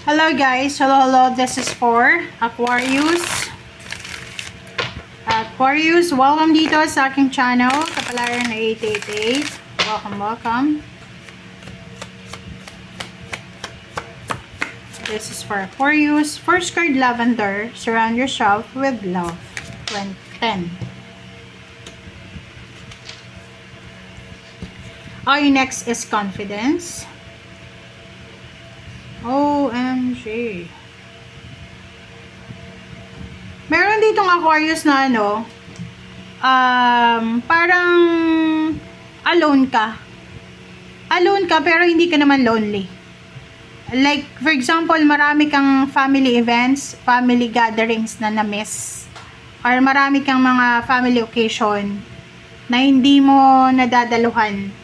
Hello guys, hello, this is for Aquarius. Aquarius, welcome dito sa aking channel, Kapalaran 888. Welcome. This is for Aquarius. First card, Lavender. Surround yourself with love. 10. Our next is confidence. OMG. Meron ditong Aquarius na parang alone ka. Alone ka pero hindi ka naman lonely. Like, for example, marami kang family events, family gatherings na na-miss. Or marami kang mga family occasion na hindi mo nadadaluhan.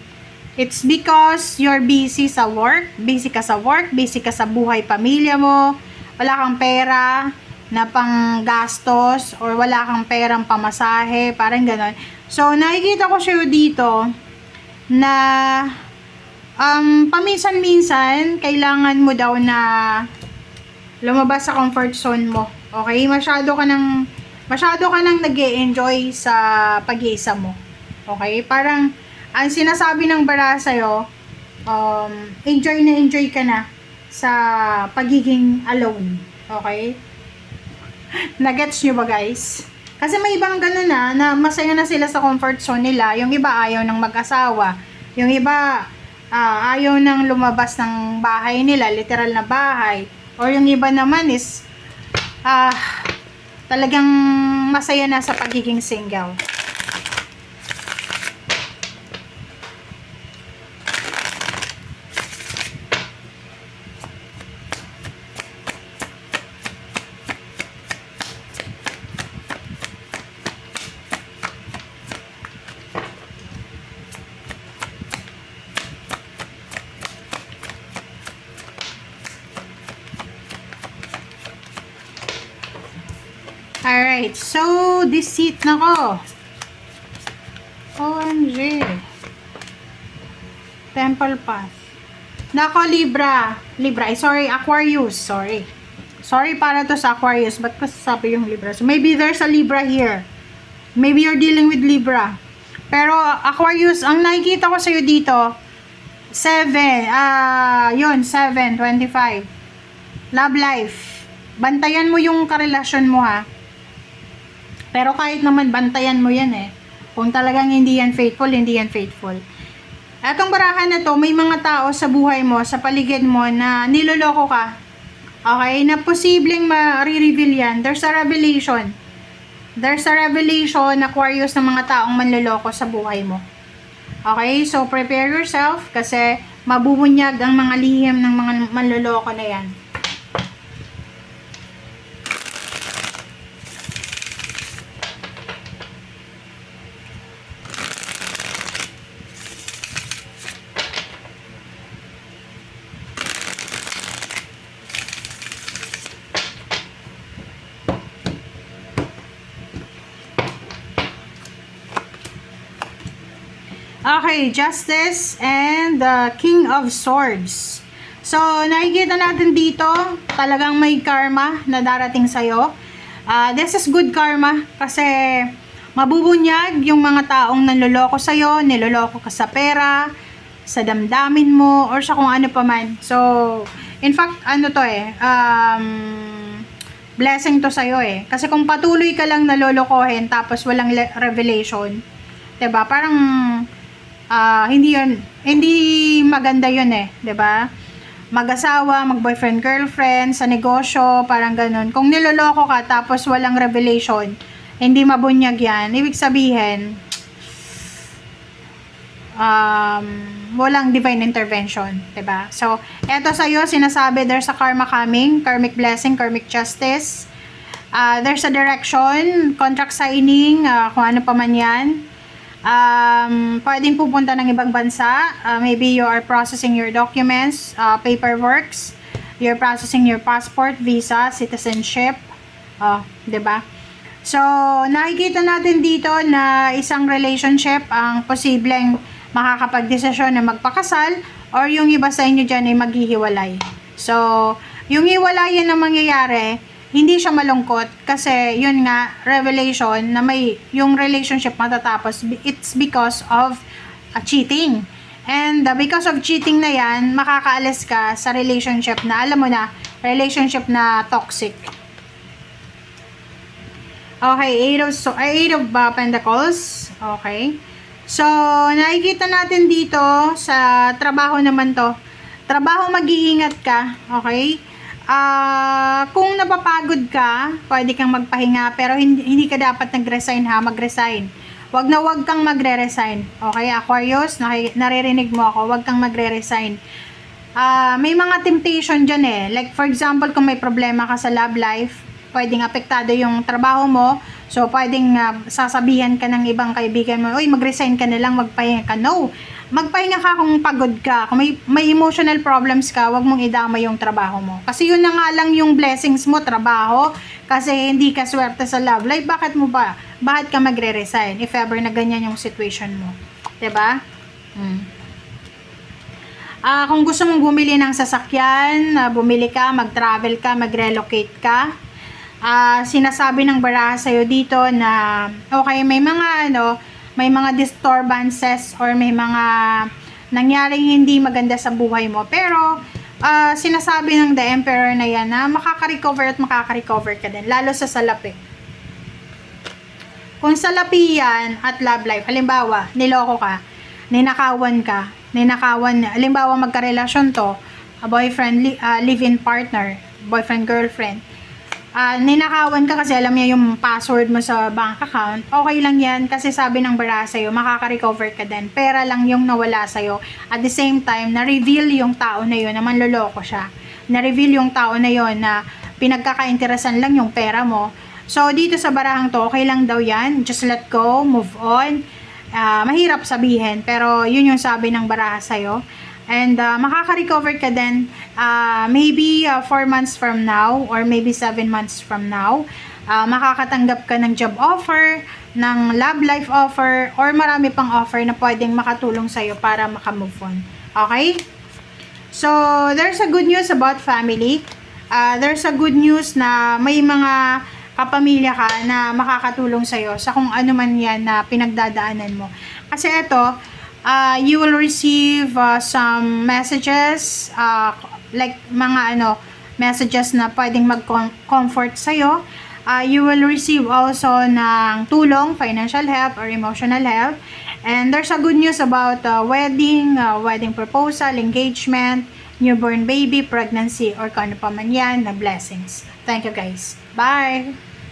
It's because you're busy sa work, busy ka sa buhay pamilya mo, wala kang pera na pang gastos, or wala kang perang pamasahe, parang ganon. So, nakikita ko siya dito na paminsan-minsan, kailangan mo daw na lumabas sa comfort zone mo. Okay? Masyado ka nang nag-e-enjoy sa pag-iisa mo. Okay? Parang, ang sinasabi ng bara sa'yo, enjoy ka na sa pagiging alone. Okay? Nagets nyo ba guys? Kasi may ibang ganun na masaya na sila sa comfort zone nila. Yung iba ayaw ng mag-asawa. Yung iba ayaw nang lumabas ng bahay nila, literal na bahay. Or yung iba naman is talagang masaya na sa pagiging single. Alright, so deceit na ko. OMG. Temple Path. Nako, Libra, Aquarius, sorry para to sa Aquarius, ba't ko sasabi yung Libra? So maybe there's a Libra here. Maybe you're dealing with Libra. Pero Aquarius, ang nakikita ko sa'yo dito, 7, 25. Love life. Bantayan mo yung karelasyon mo ha. Pero kahit naman bantayan mo yan kung talagang hindi yan faithful. Etong barahan na to, may mga tao sa buhay mo, sa paligid mo na niloloko ka. Okay? Na posibleng ma-reveal yan. There's a revelation, Aquarius, ng mga taong manloloko sa buhay mo. Okay? So, prepare yourself kasi mabubunyag ang mga lihim ng mga manloloko na yan. Okay, Justice and the King of Swords. So, nakikita natin dito, talagang may karma na darating sa'yo. This is good karma kasi mabubunyag yung mga taong nanloloko sa'yo, niloloko ka sa pera, sa damdamin mo, or sa kung ano pa man. So, in fact, blessing to sa'yo Kasi kung patuloy ka lang nalolokohin tapos walang revelation, diba? Parang hindi maganda yun 'di ba? Mag-asawa, mag-boyfriend, girlfriend, sa negosyo, parang ganun. Kung niloloko ka tapos walang revelation, hindi mabunyag yan. Ibig sabihin, walang divine intervention, 'di ba? So, eto sa'yo, sinasabi, there's a karma coming, karmic blessing, karmic justice. There's a direction, contract signing, kung ano pa man yan. Pwedeng pupunta ng ibang bansa. Maybe you are processing your documents, paperworks. You're processing your passport, visa, citizenship. 'Di ba? So, nakikita natin dito na isang relationship ang posibleng makakapag-desisyon na magpakasal, or yung iba sa inyo dyan ay maghihiwalay. So, Yung hiwalayan na mangyayari, hindi siya malungkot kasi yun nga, revelation na may yung relationship matatapos, it's because of cheating. And because of cheating na yan, makakaalis ka sa relationship na, alam mo na, relationship na toxic. Okay, Eight of Pentacles. Okay. So, nakikita natin dito sa trabaho naman to. Trabaho, mag-iingat ka. Okay? Kung napapagod ka, pwede kang magpahinga, pero hindi ka dapat nag-resign ha, mag-resign. Wag kang magre-resign. Okay, Aquarius, naririnig mo ako, wag kang magre-resign. May mga temptation dyan eh. Like for example, kung may problema ka sa love life, pwedeng apektado yung trabaho mo. So, pwedeng sasabihan ka ng ibang kaibigan mo, uy, mag-resign ka na lang, magpahinga ka. No, magpahinga ka kung pagod ka. Kung may emotional problems ka, wag mong idama yung trabaho mo. Kasi yun na nga lang yung blessings mo, trabaho. Kasi hindi ka swerte sa love life. Bakit ka magre-resign if ever na ganyan yung situation mo? 'Di ba? Kung gusto mong bumili ng sasakyan, bumili ka, mag-travel ka, mag-relocate ka. Sinasabi ng baraha sa'yo dito na okay, may mga disturbances or may mga nangyaring hindi maganda sa buhay mo. Pero sinasabi ng The Emperor na yan na makaka-recover ka din, lalo sa salapi. Kung salapi yan at love life, halimbawa, niloko ka, ninakawan, halimbawa magkarelasyon to, boyfriend, live-in partner, boyfriend, girlfriend, ninakawan ka kasi alam niya yung password mo sa bank account, okay lang yan kasi sabi ng baraha sa'yo, makaka-recover ka din. Pera lang yung nawala sa'yo. At the same time, na-reveal yung tao na yun na manloloko siya. Na-reveal yung tao na yun na pinagkakainteresan lang yung pera mo. So, dito sa barahang to, okay lang daw yan. Just let go, move on. Mahirap sabihin, pero yun yung sabi ng baraha sa'yo. And makaka-recover ka din maybe 4 months from now or maybe 7 months from now. Makakatanggap ka ng job offer, ng love life offer, or marami pang offer na pwedeng makatulong sa'yo para makamove on. Okay? So, there's a good news about family. There's a good news na may mga kapamilya ka na makakatulong sa'yo sa kung ano man yan na pinagdadaanan mo. Kasi ito, you will receive some messages, like mga messages na pwedeng mag-comfort sa'yo. You will receive also ng tulong, financial help or emotional help. And there's a good news about wedding proposal, engagement, newborn baby, pregnancy, or kung ano pa man yan na blessings. Thank you guys. Bye!